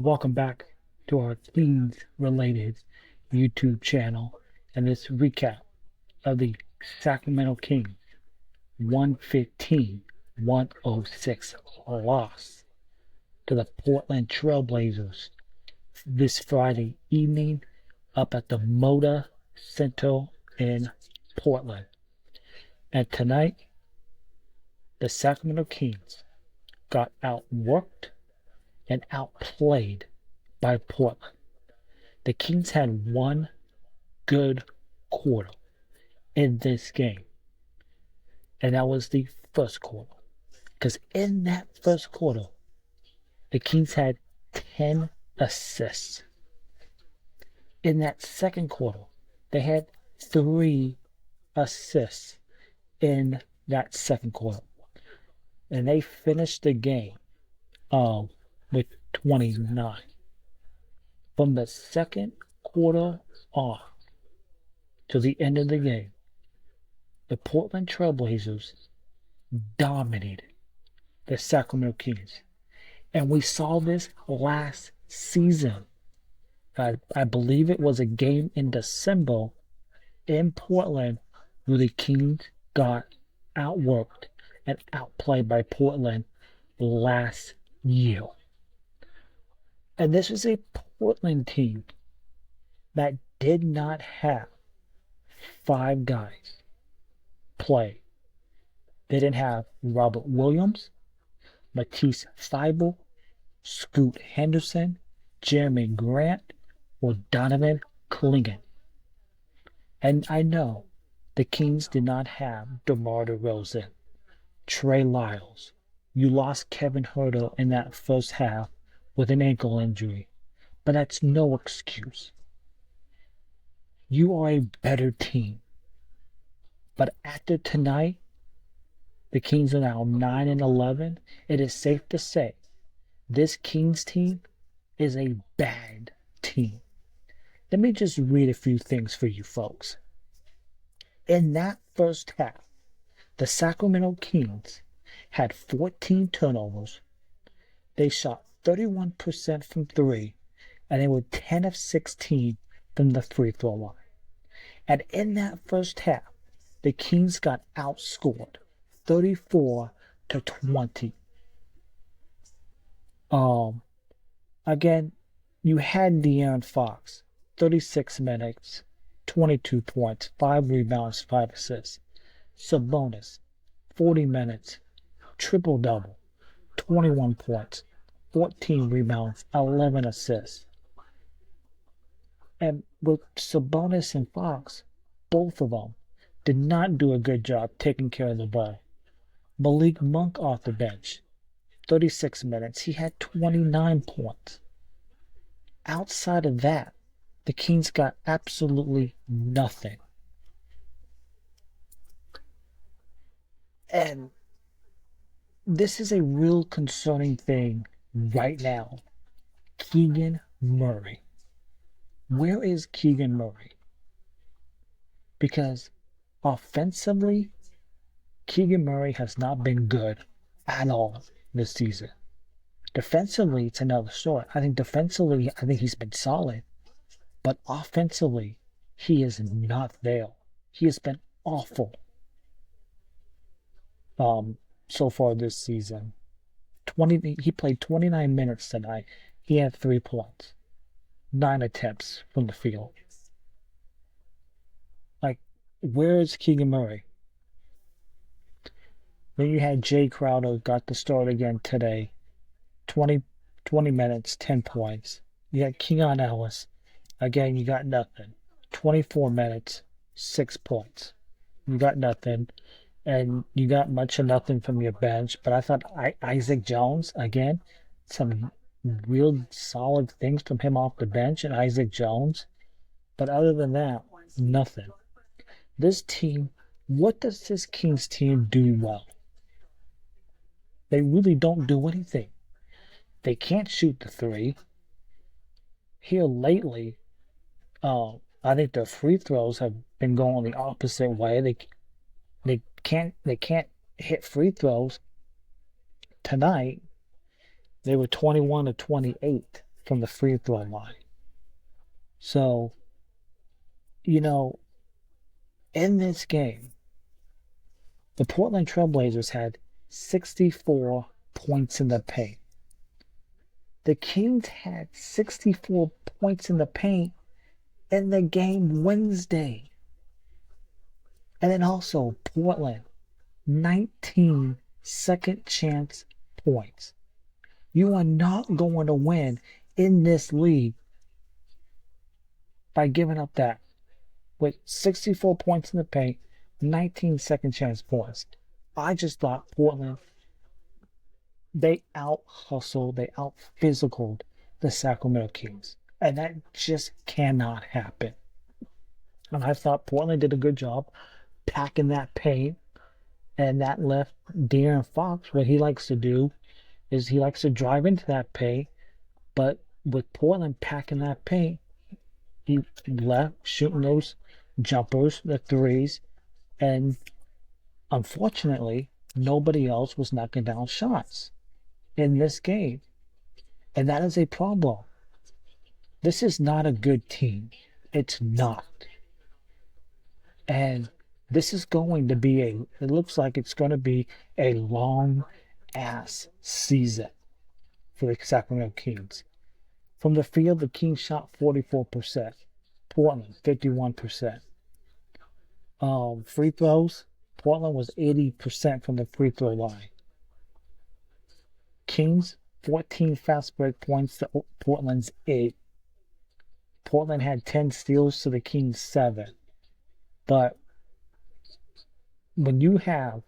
Welcome back to our Kings related YouTube channel and this recap of the Sacramento Kings 115-106 loss to the Portland Trailblazers this Friday evening up at the Moda Center in Portland. And tonight, the Sacramento Kings got outworked and outplayed by Portland. The Kings had one good quarter in this game, and that was the first quarter. Because in that first quarter, the Kings had 10 assists. In that second quarter, they had 3 assists in that second quarter. And they finished the game with 29. From the second quarter on to the end of the game, the Portland Trailblazers dominated the Sacramento Kings. And we saw this last season. I believe it was a game in December in Portland where the Kings got outworked and outplayed by Portland last year. And this was a Portland team that did not have 5 guys play. They didn't have Robert Williams, Matisse Thybulle, Scoot Henderson, Jeremy Grant, or Donovan Clingan. And I know the Kings did not have DeMar DeRozan, Trey Lyles. You lost Kevin Huerter in that first half with an ankle injury, but that's no excuse. You are a better team. But after tonight, the Kings are now 9-11. It is safe to say this Kings team is a bad team. Let me just read a few things for you folks. In that first half, the Sacramento Kings had 14 turnovers. They shot 31% from 3, and they were 10 of 16 from the free throw line. And in that first half, the Kings got outscored 34-20. Again, you had De'Aaron Fox, 36 minutes, 22 points, 5 rebounds, 5 assists. Sabonis, 40 minutes, triple-double, 21 points, 14 rebounds, 11 assists. And with Sabonis and Fox, both of them did not do a good job taking care of the ball. Malik Monk off the bench, 36 minutes, he had 29 points. Outside of that, the Kings got absolutely nothing. And this is a real concerning thing right now. Keegan Murray. Where is Keegan Murray? Because offensively, Keegan Murray has not been good at all this season. Defensively, it's another story. I think he's been solid. But offensively, he is not there. He has been awful so far this season. He played 29 minutes tonight. He had 3 points. 9 attempts from the field. Like, where is Keegan Murray? Then you had Jay Crowder, got the start again today. 20 minutes, 10 points. You had Keon Ellis. Again, you got nothing. 24 minutes, 6 points. You got nothing. And you got much of nothing from your bench. But I thought Isaac Jones, again, some real solid things from him off the bench and Isaac Jones. But other than that, nothing. This team, what does this Kings team do well? They really don't do anything. They can't shoot the 3. Here lately, I think the free throws have been going the opposite way. They can't hit free throws. Tonight, they were 21-28 from the free throw line. So, you know, in this game, the Portland Trailblazers had 64 points in the paint. The Kings had 64 points in the paint in the game Wednesday. And then also Portland, 19 second chance points. You are not going to win in this league by giving up that. With 64 points in the paint, 19 second chance points. I just thought Portland, they out hustled, they out physicaled the Sacramento Kings. And that just cannot happen. And I thought Portland did a good job packing that paint. And that left De'Aaron Fox, what he likes to do is he likes to drive into that paint. But with Portland packing that paint, he left shooting those jumpers, the threes. And unfortunately, nobody else was knocking down shots in this game. And that is a problem. This is not a good team. It's not. And this is going to be it looks like it's going to be a long ass season for the Sacramento Kings. From the field, the Kings shot 44%. Portland, 51%. Free throws, Portland was 80% from the free throw line. Kings, 14 fast break points to Portland's 8. Portland had 10 steals to the Kings' 7. But when you have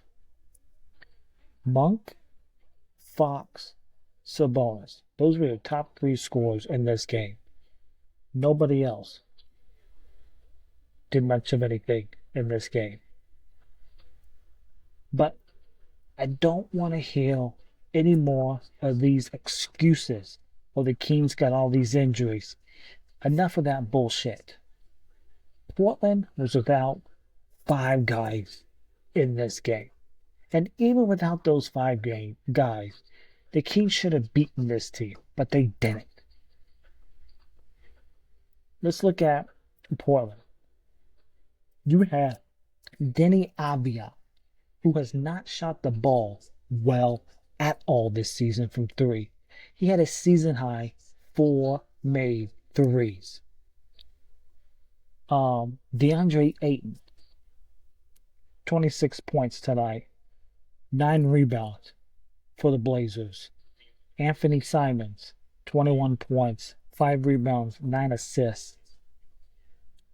Monk, Fox, Sabonis, those were your top 3 scorers in this game. Nobody else did much of anything in this game. But I don't want to hear any more of these excuses. Or the Kings got all these injuries. Enough of that bullshit. Portland was without 5 guys in this game. And even without those 5 guys, the Kings should have beaten this team, but they didn't. Let's look at Portland. You have Denny Avdia, who has not shot the ball well at all this season from 3. He had a season high 4 made threes. DeAndre Ayton, 26 points tonight, 9 rebounds for the Blazers. Anthony Simons, 21 points, 5 rebounds, 9 assists.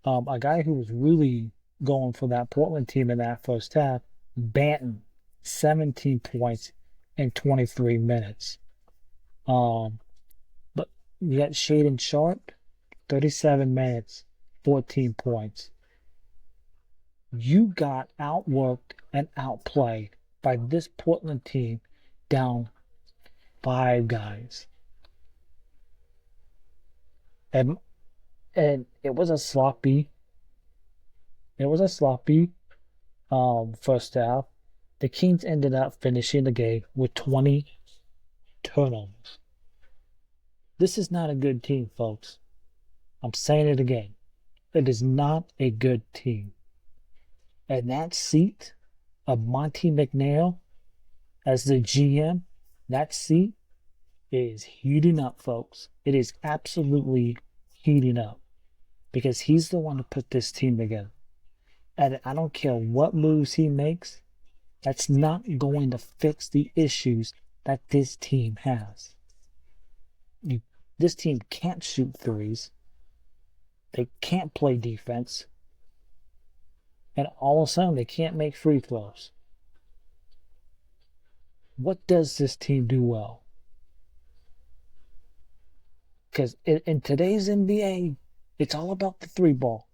A guy who was really going for that Portland team in that first half, Banton, 17 points in 23 minutes. But you got Shaedon Sharpe, 37 minutes, 14 points. You got outworked and outplayed by this Portland team down 5 guys. And it was a sloppy first half. The Kings ended up finishing the game with 20 turnovers. This is not a good team, folks. I'm saying it again. It is not a good team. And that seat of Monte McNair as the GM, that seat is heating up, folks. It is absolutely heating up. Because he's the one who put this team together. And I don't care what moves he makes, that's not going to fix the issues that this team has. This team can't shoot threes. They can't play defense. And all of a sudden, they can't make free throws. What does this team do well? Because in today's NBA, it's all about the 3 ball.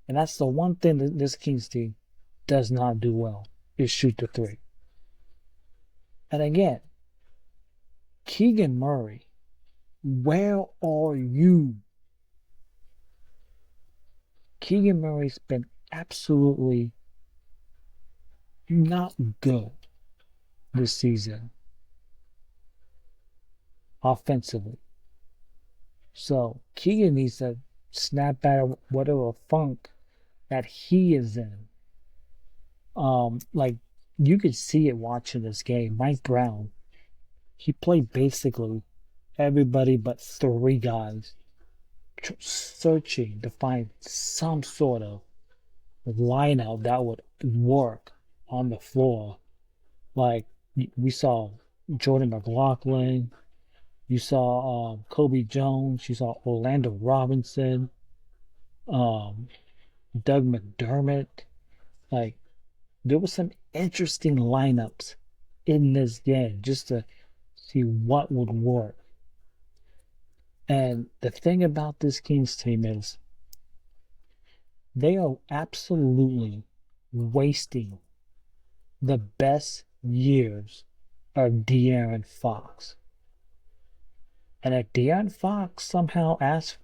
And that's the one thing that this Kings team does not do well, is shoot the 3. And again, Keegan Murray, where are you? Keegan Murray's been absolutely not good this season offensively. So Keegan needs to snap out of whatever funk that he is in. Like you could see it watching this game. Mike Brown, he played basically everybody but three guys, searching to find some sort of lineup that would work on the floor. Like we saw Jordan McLaughlin, you saw Kobe Jones, you saw Orlando Robinson, um, Doug McDermott. Like there was some interesting lineups in this game just to see what would work. And the thing about this Kings team is they are absolutely wasting the best years of De'Aaron Fox. And if De'Aaron Fox somehow asks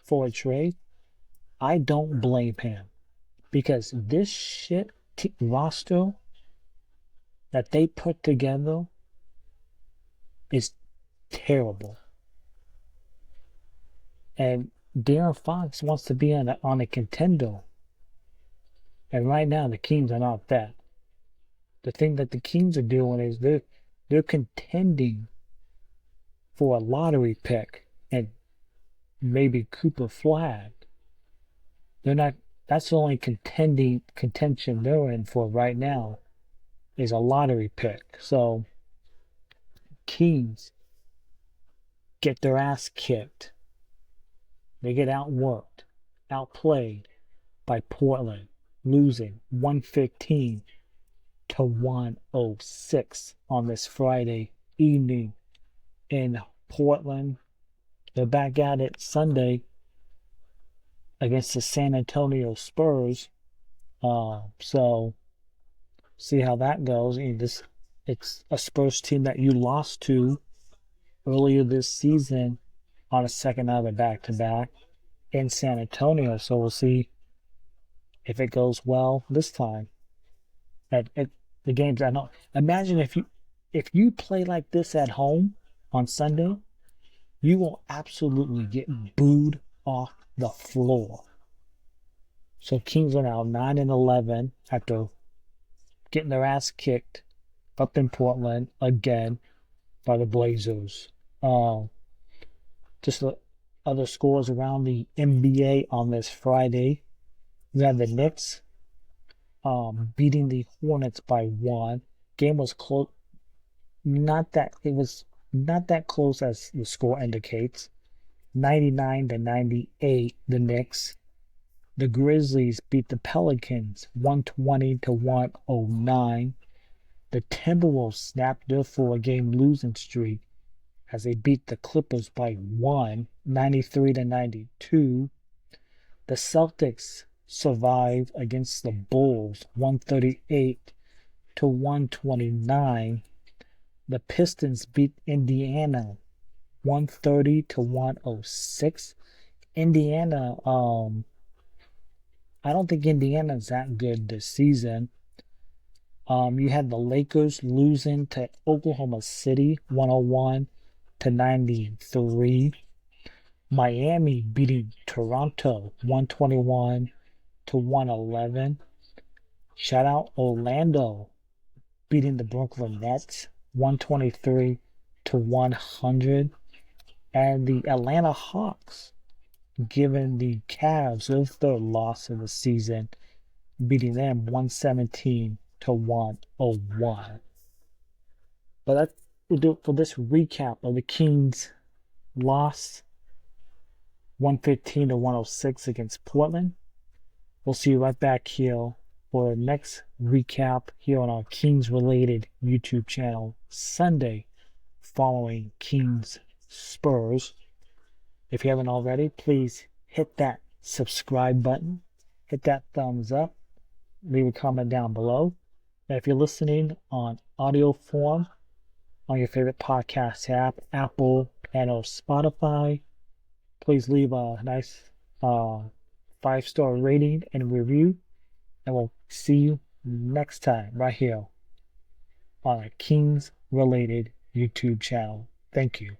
for a trade, I don't blame him. Because this roster that they put together is terrible. And De'Aaron Fox wants to be on a contender. And right now the Kings are not that. The thing that the Kings are doing is they're contending for a lottery pick and maybe Cooper Flag. They're not. That's the only contention they're in for right now is a lottery pick. So Kings get their ass kicked. They get outworked, outplayed by Portland, losing 115 to 106 on this Friday evening in Portland. They're back at it Sunday against the San Antonio Spurs. So see how that goes. It's a Spurs team that you lost to earlier this season on a second out of back-to-back in San Antonio. So we'll see if it goes well this time. The games, I know. Imagine if you play like this at home on Sunday, you will absolutely get booed off the floor. So Kings are now 9-11 after getting their ass kicked up in Portland again by the Blazers. Just the other scores around the NBA on this Friday. We had the Knicks beating the Hornets by 1. Game was close. It was not that close as the score indicates. 99-98, the Knicks. The Grizzlies beat the Pelicans 120 to 109. The Timberwolves snapped their 4-game losing streak as they beat the Clippers by 1, 93 to 92. The Celtics survived against the Bulls 138 to 129. The Pistons beat Indiana 130 to 106. Indiana, I don't think Indiana's that good this season. You had the Lakers losing to Oklahoma City 101 to 93. Miami beating Toronto 121 to 111. Shout out Orlando beating the Brooklyn Nets 123 to 100. And the Atlanta Hawks giving the Cavs their third loss of the season, beating them 117 to 101. But that will do it for this recap of the Kings' loss 115 to 106 against Portland. We'll see you right back here for the next recap here on our Kings-related YouTube channel Sunday following Kings Spurs. If you haven't already, please hit that subscribe button, hit that thumbs up, leave a comment down below. And if you're listening on audio form on your favorite podcast app, Apple and or Spotify, please leave a nice 5-star rating and review. And we'll see you next time right here on our Kings related YouTube channel. Thank you.